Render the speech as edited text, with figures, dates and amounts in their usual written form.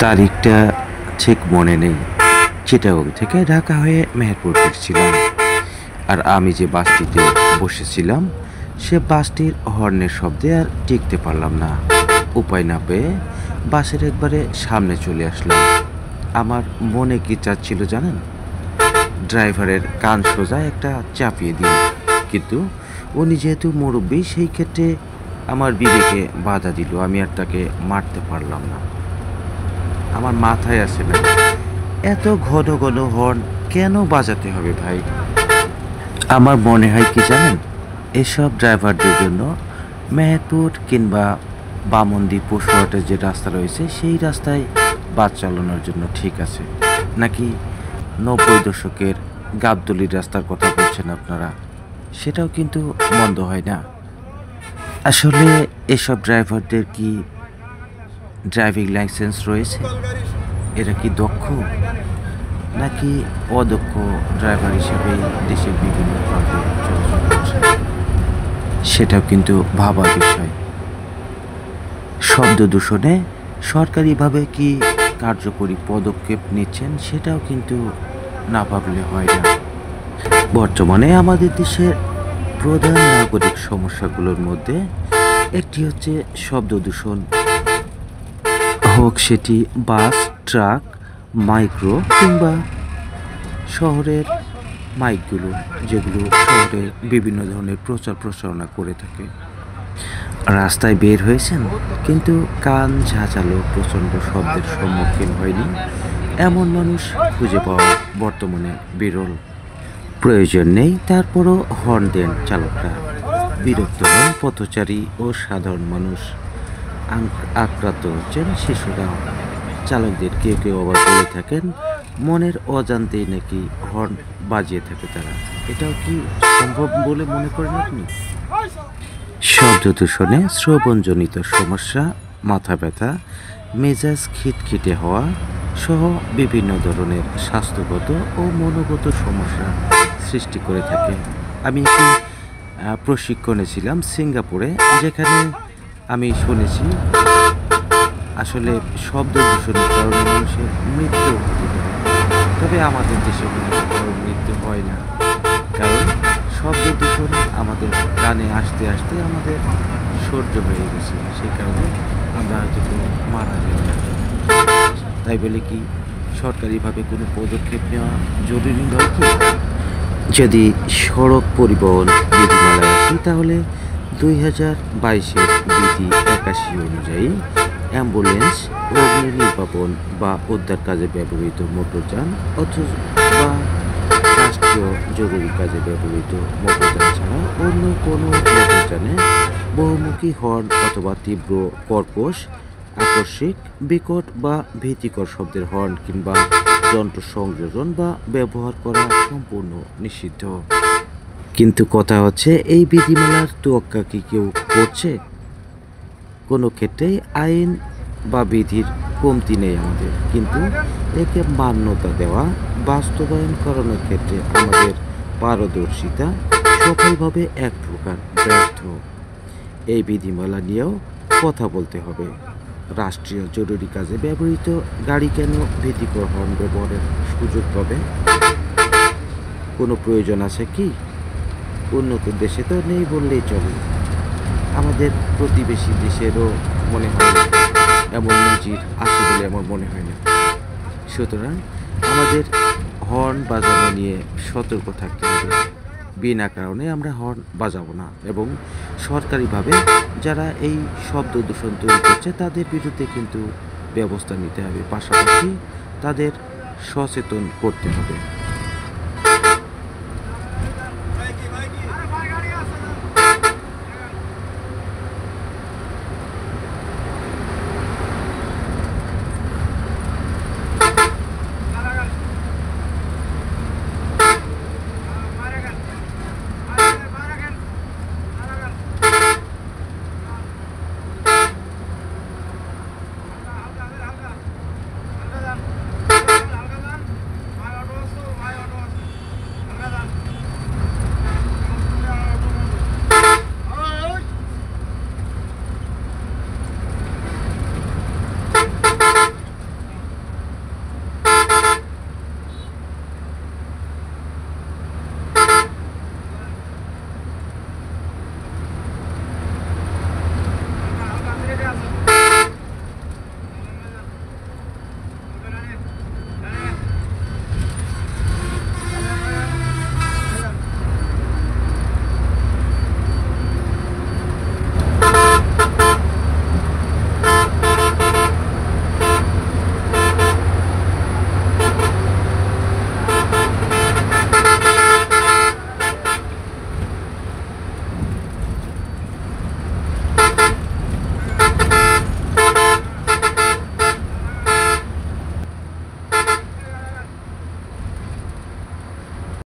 তারিখটা ঠিক মনে নেই। চিটাগং থেকে ঢাকা হয়ে মেহেরপুর ফিরছিলাম। আর আমি যে বাসটিতে বসেছিলাম সে বাসটির হর্নের শব্দে আর টিকতে পারলাম না। উপায় না পেয়ে বাসের একবারে সামনে চলে আসলাম। আমার মনে কি চাচ্ছিল জানেন? ড্রাইভারের কান সোজা একটা চাপিয়ে দিই, কিন্তু উনি যেহেতু মুরব্বী সেই ক্ষেত্রে আমার বিবেকে বাধা দিল। আমি আর তাকে মারতে পারলাম না। আমার মাথায় আসে না এত ঘন ঘন হর্ন কেন বাজাতে হবে ভাই। আমার মনে হয় কি জানেন, এসব ড্রাইভারদের জন্য মেহেরপুর কিংবা বামন্দি পশুহাটের যে রাস্তা রয়েছে সেই রাস্তায় বাস চালানোর জন্য ঠিক আছে, নাকি 90 দশকের গাবতলির রাস্তার কথা বলছেন আপনারা? সেটাও কিন্তু মন্দ হয় না। আসলে এসব ড্রাইভারদের কি ড্রাইভিং লাইসেন্স রয়েছে? এরা কি দক্ষ, নাকি অদক্ষ ড্রাইভার হিসেবে দেশের বিভিন্ন প্রান্তে চলাচল করছে? সেটাও কিন্তু ভাবার বিষয়। শব্দ দূষণে সরকারিভাবে কি কার্যকরী পদক্ষেপ নিচ্ছেন সেটাও কিন্তু না ভাবলে হয় না। বর্তমানে আমাদের দেশের প্রধান নাগরিক সমস্যাগুলোর মধ্যে একটি হচ্ছে শব্দ দূষণ, হোক সেটি বাস, ট্রাক, মাইক্রো কিংবা শহরের মাইকগুলো, যেগুলো শহরে বিভিন্ন ধরনের প্রচার প্রচারণা করে থাকে। রাস্তায় বের হয়েছেন কিন্তু কান ঝাঁঝালো প্রচণ্ড শব্দের সম্মুখীন হয়নি এমন মানুষ খুঁজে পাওয়া বর্তমানে বিরল। প্রয়োজন নেই তারপরও হর্ন দেন চালকরা। বিরক্ত হন পথচারী ও সাধারণ মানুষ। আক্রান্ত হচ্ছেন শিশুরাও। চালকদের কেউ কেউ আবার বলে থাকেন মনের অজান্তেই নাকি হর্ন বাজিয়ে থাকে তারা। এটাও কি সম্ভব বলে মনে করেন আপনি? শব্দ দূষণে শ্রবণজনিত সমস্যা, মাথা ব্যথা, মেজাজ খিটখিটে হওয়া সহ বিভিন্ন ধরনের স্বাস্থ্যগত ও মনোগত সমস্যা সৃষ্টি করে থাকে। আমি একটি প্রশিক্ষণে ছিলাম সিঙ্গাপুরে, যেখানে আমি শুনেছি আসলে শব্দ দূষণের কারণে মানুষের মৃত্যু হতে পারে। তবে আমাদের দেশে কোনো মৃত্যু হয় না, কারণ শব্দ দূষণ আমাদের কানে আসতে আসতে আমাদের সহ্য হয়ে গেছে। সেই কারণে আমরা হয়তো কোনো মারা যাই না। তাই বলে কি সরকারিভাবে কোনো পদক্ষেপ নেওয়া জরুরি নয় কি? যদি সড়ক পরিবহন বিধিমালায় আসি তাহলে 2022-এর বিধি 81 অনুযায়ী অ্যাম্বুলেন্স, অগ্নি নির্বাপন বা উদ্ধার কাজে ব্যবহৃত মোটরযান অথবা রাষ্ট্রীয় জরুরি কাজে ব্যবহৃত মোটরযান ছাড়া অন্য কোনো মোটরযানে বহুমুখী হর্ন অথবা তীব্র কর্কশ, আকস্মিক, বিকট বা ভীতিকর শব্দের হর্ন কিংবা যন্ত্র সংযোজন বা ব্যবহার করা সম্পূর্ণ নিষিদ্ধ। কিন্তু কথা হচ্ছে, এই বিধিমালার তোয়াক্কা কি কেউ করছে? কোনো ক্ষেত্রেই আইন বা বিধির কমতি নেই আমাদের, কিন্তু একে মান্যতা দেওয়া, বাস্তবায়ন করানোর ক্ষেত্রে আমাদের পারদর্শিতা সফলভাবে এক প্রকার ব্যর্থ। এই বিধিমালা নিয়েও কথা বলতে হবে। রাষ্ট্রীয় জরুরি কাজে ব্যবহৃত গাড়ি কেন ভীতিকর হর্ন ব্যবহারের সুযোগ পাবে? কোনো প্রয়োজন আছে কি? উন্নত দেশে তো নেই বললেই চলে। আমাদের প্রতিবেশী দেশেরও মনে হয় এমন নজির আছে বলে আমার মনে হয় না। সুতরাং আমাদের হর্ন বাজানো নিয়ে সতর্ক থাকতে হবে। বিনা কারণে আমরা হর্ন বাজাবো না, এবং সরকারিভাবে যারা এই শব্দ দূষণ তৈরি করছে তাদের বিরুদ্ধে কিন্তু ব্যবস্থা নিতে হবে, পাশাপাশি তাদের সচেতন করতে হবে।